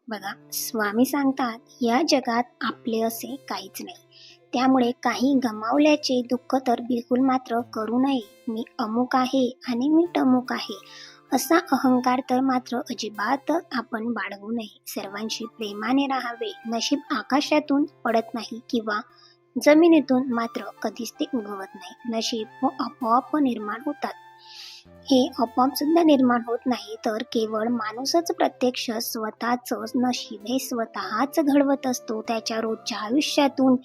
बघा, स्वामी सांगतात, या जगात आपले असे काहीच नाही. त्यामुळे काही गमावल्याचे दुःख तर बिलकुल मात्र करू नये. मी अमुक आहे आणि मी टमुक आहे, असा अहंकार तर मात्र अजिबात आपण बाळगू नये. सर्वांशी प्रेमाने राहावे. नशीब आकाशातून पडत नाही किंवा जमिनीतून मात्र कधीच ते उगवत नाही. नशीब व आपोआप निर्माण होतात. हे आपोआप सुद्धा निर्माण होत नाही, तर केवळ माणूसच प्रत्यक्ष स्वतःच नशीब हे स्वतःच घडवत असतो. त्याच्या रोजच्या आयुष्यातून,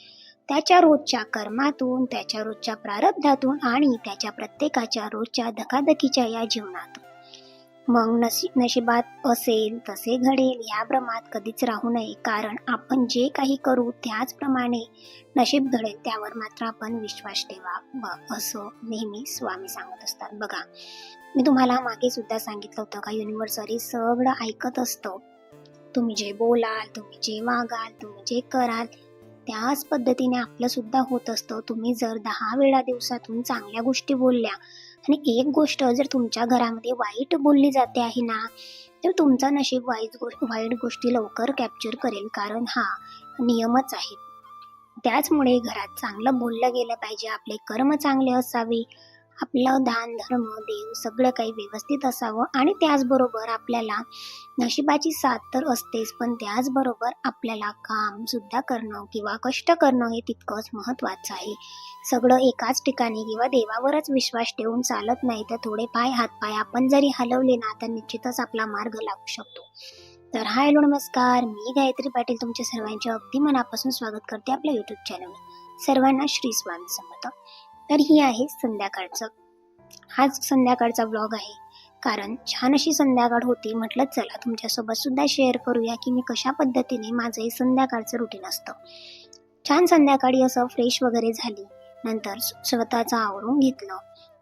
त्याच्या रोजच्या कर्मातून, त्याच्या रोजच्या प्रारब्धातून आणि त्याच्या प्रत्येकाच्या रोजच्या धकाधकीच्या या जीवनातून. मग नशिबात असेल तसे घडेल या भ्रमात कधीच राहू नये, कारण आपण जे काही करू त्याचप्रमाणे नशीब घडेल त्यावर मात्र आपण विश्वास ठेवा, असं नेहमी स्वामी सांगत असतात. बघा, मी तुम्हाला मागे सुद्धा सांगितलं होतं का युनिव्हर्सरी सगळं ऐकत असतं. तुम्ही जे बोलाल, तुम्ही जे वागाल, तुम्ही जे कराल त्याच पद्धतीने आपलं सुद्धा होत असतं. तुम्ही जर 10 वेळा दिवसातून चांगल्या गोष्टी बोलल्या आणि एक गोष्ट जर तुमच्या घरामध्ये वाईट बोलली जाते आहे ना, तर तुमचा नशीब वाईट गोष्टी लवकर कॅप्चर करेल, कारण हा नियमच आहे. त्याचमुळे घरात चांगलं बोललं गेलं पाहिजे. आपले कर्म चांगले असावे, आपलं दान धर्म देव सगळं काही व्यवस्थित असावं आणि त्याचबरोबर आपल्याला नशिबाची साथ तर असतेच, पण त्याचबरोबर आपल्याला काम सुद्धा करणं किंवा कष्ट करणं हे तितकंच महत्त्वाचं आहे. सगळं एकाच ठिकाणी किंवा देवावरच विश्वास ठेवून चालत नाही, तर थोडे हातपाय आपण जरी हलवले ना, तर निश्चितच आपला मार्ग लागू शकतो. तर हॅलो नमस्कार, मी गायत्री पाटील तुमच्या सर्वांचे अगदी मनापासून स्वागत करते आपल्या यूट्यूब चॅनलवर. सर्वांना श्री स्वामी समर्थ. तर ही आहे आज संध्याकाळचा व्लॉग आहे, कारण छान अशी संध्याकाळ होती. म्हटलं चला तुमच्यासोबत सुद्धा शेअर करूया की मी कशा पद्धतीने माझं हे संध्याकाळचं रुटीन असतं. छान संध्याकाळी असं फ्रेश वगैरे झाली, नंतर स्वतःचं आवरून घेतलं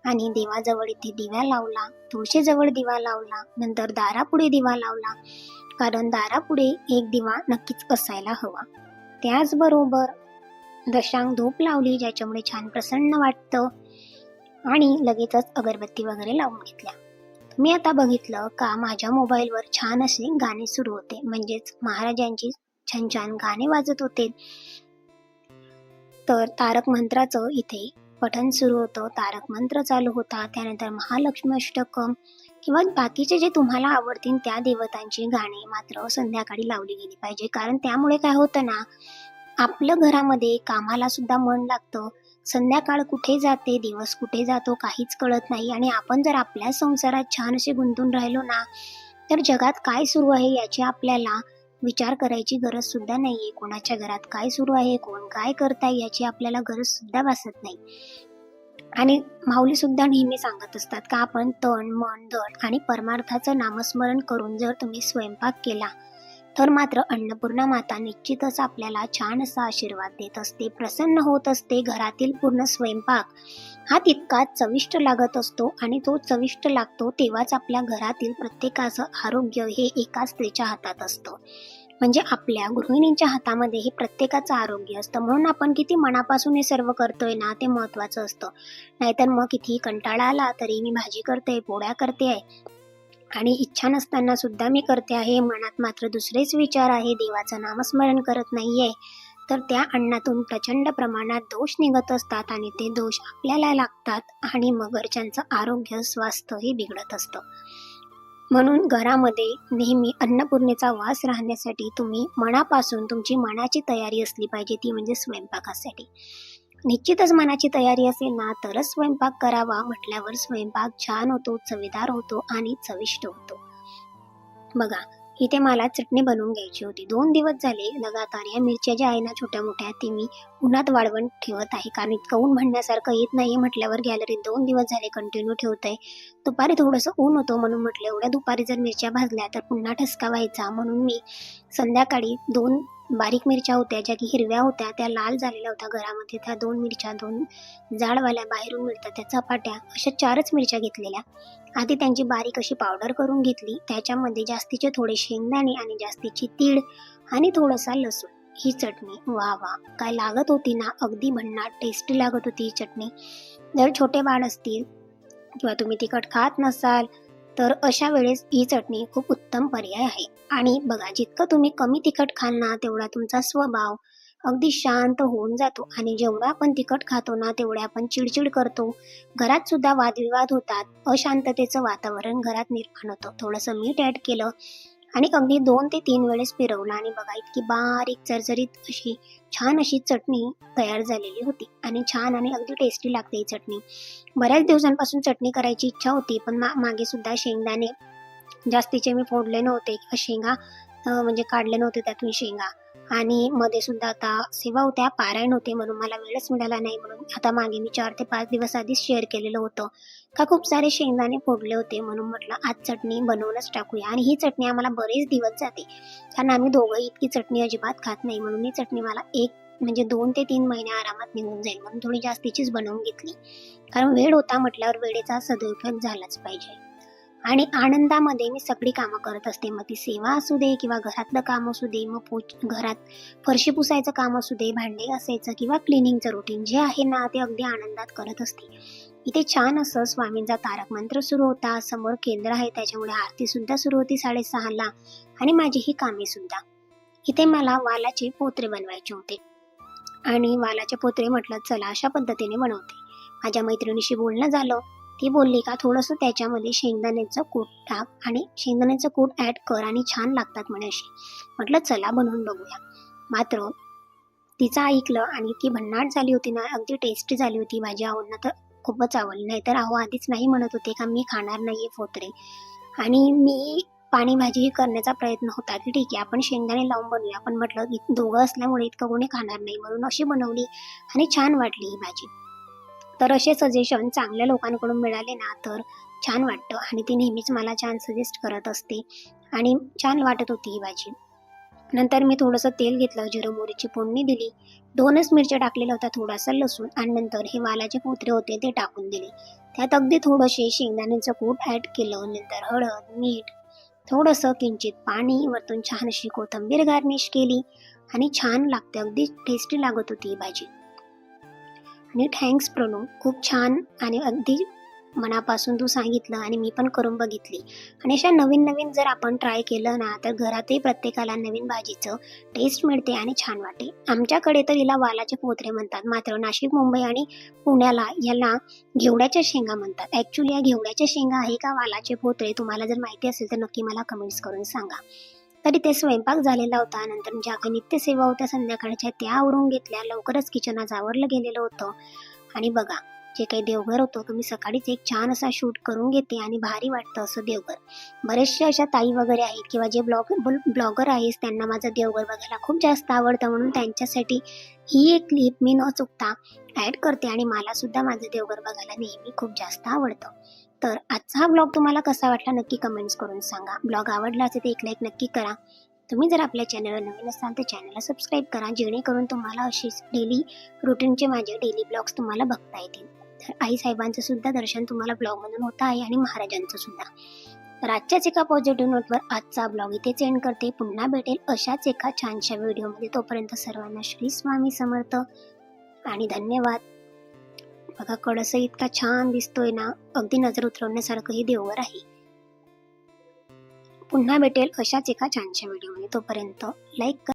आणि देवाजवळ इथे दिवा लावला, तुळशीजवळ दिवा लावला, नंतर दारापुढे दिवा लावला, कारण दारापुढे एक दिवा नक्कीच असायला हवा. त्याचबरोबर दशांग धूप लावली, ज्याच्यामुळे छान प्रसन्न वाटतं, आणि लगेचच अगरबत्ती वगैरे लावून घेतल्या. मी आता बघितलं का माझ्या मोबाईलवर छान असे गाणे सुरू होते, म्हणजेच महाराजांची छान छान गाणे वाजत होते. तर तारक मंत्राचं इथे पठण सुरू होतं, तारक मंत्र चालू होता. त्यानंतर महालक्ष्मी अष्टकम किंवा बाकीचे जे तुम्हाला आवडतील त्या देवतांची गाणी मात्र संध्याकाळी लावली गेली पाहिजे, कारण त्यामुळे काय होतं ना, आपलं घरामध्ये कामाला सुद्धा मन लागतं. संध्याकाळ कुठे जाते, दिवस कुठे जातो काहीच कळत नाही, आणि आपण जर आपल्या संसारात छान असे गुंतून राहिलो ना, तर जगात काय सुरू आहे याची आपल्याला विचार करायची गरज सुद्धा नाहीये. कोणाच्या घरात काय सुरू आहे, कोण काय करताय याची आपल्याला गरज सुद्धा भासत नाही. आणि माऊली सुद्धा नेहमी सांगत असतात का आपण तन मन धन आणि परमार्थाचं नामस्मरण करून जर तुम्ही स्वयंपाक केला तर मात्र अन्नपूर्णा माता निश्चितच आपल्याला छान असा आशीर्वाद देत असते, प्रसन्न होत असते. घरातील पूर्ण स्वयंपाक हा तितकाच चविष्ट लागत असतो, आणि तो चविष्ट लागतो तेव्हाच आपल्या घरातील प्रत्येकाचं आरोग्य हे एका स्त्रीच्या हातात असतं. म्हणजे आपल्या गृहिणींच्या हातामध्ये हे प्रत्येकाचं आरोग्य असतं. म्हणून आपण किती मनापासून हे सर्व करतोय ना, ते महत्वाचं असतं. नाहीतर मग किती कंटाळा आला तरी मी भाजी करते, पोळ्या करते आणि इच्छा नसताना सुद्धा मी करते आहे, मनात मात्र दुसरेच विचार आहे, देवाचं नामस्मरण करत नाहीये, तर त्या अन्नातून प्रचंड प्रमाणात दोष निघत असतात आणि ते दोष आपल्याला लागतात आणि मग घरच्यांचं आरोग्य स्वास्थ्य हे बिघडत असतं. म्हणून घरामध्ये नेहमी अन्नपूर्णेचा वास राहण्यासाठी तुम्ही मनापासून तुमची मनाची तयारी असली पाहिजे, ती म्हणजे स्वयंपाकासाठी. निश्चितच मनाची तयारी असेल ना तरच स्वयंपाक करावा, म्हटल्यावर स्वयंपाक छान होतो, चवीदार होतो आणि चविष्ट होतो. बघा, इथे मला चटणी बनवून घ्यायची होती. 2 दिवस झाले लगातार या मिरच्या ज्या आहे ना छोट्या मोठ्या, ते मी उन्हात वाळवण ठेवत आहे, कारण इतकं ऊन म्हणण्यासारखं येत नाही म्हटल्यावर गॅलरीत 2 दिवस झाले कंटिन्यू ठेवत आहे. दुपारी थोडंसं ऊन होतं म्हणून म्हटलं एवढ्या दुपारी जर मिरच्या भाजल्या तर पुन्हा ठसका व्हायचा, म्हणून मी संध्याकाळी 2 बारीक मिरच्या होत्या ज्या की हिरव्या होत्या, त्या लाल झालेल्या होत्या घरामध्ये, त्या 2 मिरच्या, 2 जाडवाल्या बाहेरून मिळतात त्या चपाट्या, अशा 4च मिरच्या घेतलेल्या. आधी त्यांची बारीक अशी पावडर करून घेतली, त्याच्यामध्ये जास्तीचे थोडे शेंगदाणे आणि जास्तीची तीळ आणि थोडासा लसूण, ही चटणी वा वा काय लागत होती ना, अगदी भन्नाट टेस्टी लागत होती ही चटणी. जर छोटे बाळ असतील किंवा तुम्ही तिखट खात नसाल तर अशा वेळेस ही चटणी खूप उत्तम पर्याय आहे. आणि बघा, जितकं तुम्ही कमी तिखट खाल ना तेवढा तुमचा स्वभाव अगदी शांत होऊन जातो. आणि जेवढं आपण तिखट खातो ना तेवढे आपण चिडचिड करतो. घरात सुद्धा वादविवाद होतात. अशांततेचं वातावरण घरात निर्माण होतं. थोडंसं मीठ ॲड केलं आणि अगदी 2 ते 3 वेळेस फिरवलं आणि बघा, इतकी बारीक चरचरीत अशी छान अशी चटणी तयार झालेली होती. आणि छान आणि अगदी टेस्टी लागते ही चटणी. बऱ्याच दिवसांपासून चटणी करायची इच्छा होती, पण मागे सुद्धा शेंगदाणे जास्तीचे मी फोडले नव्हते किंवा शेंगा म्हणजे काढले नव्हते त्यातून शेंगा. आणि मध्ये सुद्धा आता सेवा होत्या, पारायण होते, म्हणून मला वेळच मिळाला नाही. म्हणून आता मागे मी 4 ते 5 दिवस आधीच शेअर केलेलं होतं का खूप सारे शेंगदाणे फोडले होते, म्हणून म्हटलं आज चटणी बनवूनच टाकूया. आणि ही चटणी आम्हाला बरेच दिवस जाते, कारण आम्ही दोघंही इतकी चटणी अजिबात खात नाही. म्हणून ही चटणी मला म्हणजे 2 ते 3 महिने आरामात निघून जाईल, म्हणून थोडी जास्तीचीच बनवून घेतली. कारण वेळ होता म्हटल्यावर वेळेचा सदुपयोग झालाच पाहिजे. आणि आनंदामध्ये मी सगळी कामं करत असते. मग ती सेवा असू दे किंवा घरातलं काम असू दे, मग घरात फरशी पुसायचं काम असू दे, भांडे घासायचं किंवा क्लिनिंगचं रुटीन जे आहे ना ते अगदी आनंदात करत असते. इथे छान असं स्वामींचा तारक मंत्र सुरू होता, समोर केंद्र आहे त्याच्यामुळे आरती सुद्धा सुरू होती 6:30ला. आणि माझी ही कामे सुद्धा. इथे मला वालाचे पोत्रे बनवायचे होते आणि वालाचे पोत्रे म्हटलं चला अशा पद्धतीने बनवते. माझ्या मैत्रिणीशी बोलणं झालं. ती बोलली का थोडंसं त्याच्यामध्ये शेंगदाण्याचं कूट टाक आणि शेंगदाण्याचं कूट ॲड कर आणि छान लागतात म्हणे अशी. म्हटलं चला बनवून बघूया. मात्र तिचं ऐकलं आणि ती भन्नाट झाली होती ना, अगदी टेस्टी झाली होती. भाजी आवडणं तर खूपच आवडली. नाहीतर अहो आधीच नाही म्हणत होते का मी खाणार नाहीये पोत्रे. आणि मी पाणीभाजी करण्याचा प्रयत्न होता की ठीक आहे आपण शेंगदाणे लावून बनवूया. पण म्हटलं दोघं असल्यामुळे इतकं कोणी खाणार नाही, म्हणून अशी बनवली आणि छान वाटली ही भाजी. तर असे सजेशन चांगल्या लोकांकडून मिळाले ना तर छान वाटतं. आणि ती नेहमीच मला छान सजेस्ट करत असते आणि छान वाटत होती ही भाजी. नंतर मी थोडंसं तेल घेतलं, जिरं मोहरीची फोडणी दिली, 2च मिरच्या टाकलेल्या होत्या, थोडासा लसूण आणि नंतर हे वालाचे पोत्रे होते ते टाकून दिले. त्यात अगदी थोडेसे शेंगदाण्याचं कूट ॲड केलं, नंतर हळद, मीठ, थोडंसं किंचित पाणी, वरतून छान अशी कोथिंबीर गार्निश केली आणि छान लागते. अगदी टेस्टी लागत होती ही भाजी. आणि थँक्स प्रणू, खूप छान आणि अगदी मनापासून तू सांगितलं आणि मी पण करून बघितली. आणि अशा नवीन नवीन जर आपण ट्राय केलं ना तर घरातही प्रत्येकाला नवीन भाजीचं टेस्ट मिळते आणि छान वाटते. आमच्याकडे तर हिला वालाचे पोत्रे म्हणतात, मात्र नाशिक, मुंबई आणि पुण्याला याला घेवड्याच्या शेंगा म्हणतात. ॲक्च्युली या घेवड्याच्या शेंगा आहे का वालाचे पोत्रे, तुम्हाला जर माहिती असेल तर नक्की मला कमेंट्स करून सांगा. तरी ते स्वयंपाक झालेला होता. नंतर ज्या काही नित्यसेवा होत्या संध्याकाळच्या त्या आवरून घेतल्या. लवकरच किचन आज आवरलं गेलेलं होतं. आणि बघा, जे काही देवघर होतं तुम्ही सकाळीच एक छान असा शूट करून घेते आणि भारी वाटतं असं देवघर. बरेचशा अशा ताई वगैरे आहेत किंवा जे ब्लॉगर आहेत त्यांना माझं देवघर बघायला खूप जास्त आवडतं, म्हणून त्यांच्यासाठी ही एक क्लिप मी न चुकता ॲड करते. आणि मला सुद्धा माझं देवघर बघायला नेहमी खूप जास्त आवडतं. तर आजचा हा ब्लॉग तुम्हाला कसा वाटला नक्की कमेंट्स करून सांगा. ब्लॉग आवडला असेल तर एक लाईक नक्की करा. तुम्ही जर आपल्या चॅनलवर नवीन असाल तर चॅनलला सबस्क्राईब करा, जेणेकरून तुम्हाला अशीच डेली रुटीनचे माझे डेली ब्लॉग्स तुम्हाला बघता येतील. तर आईसाहेबांचं सुद्धा दर्शन तुम्हाला ब्लॉगमधून होतं आहे आणि महाराजांचं सुद्धा. तर आजच्याच एका पॉझिटिव्ह नोटवर आजचा ब्लॉग इथेच एंड करते. पुन्हा भेटेल अशाच एका छानशा व्हिडिओमध्ये. तोपर्यंत सर्वांना श्री स्वामी समर्थ आणि धन्यवाद. बघा, कळस इतका छान दिसतोय ना, अगदी नजर उतरवण्यासारखं हे देवघर आहे. पुन्हा भेटेल अशाच एका छानशा व्हिडिओमध्ये. तोपर्यंत लाईक करा.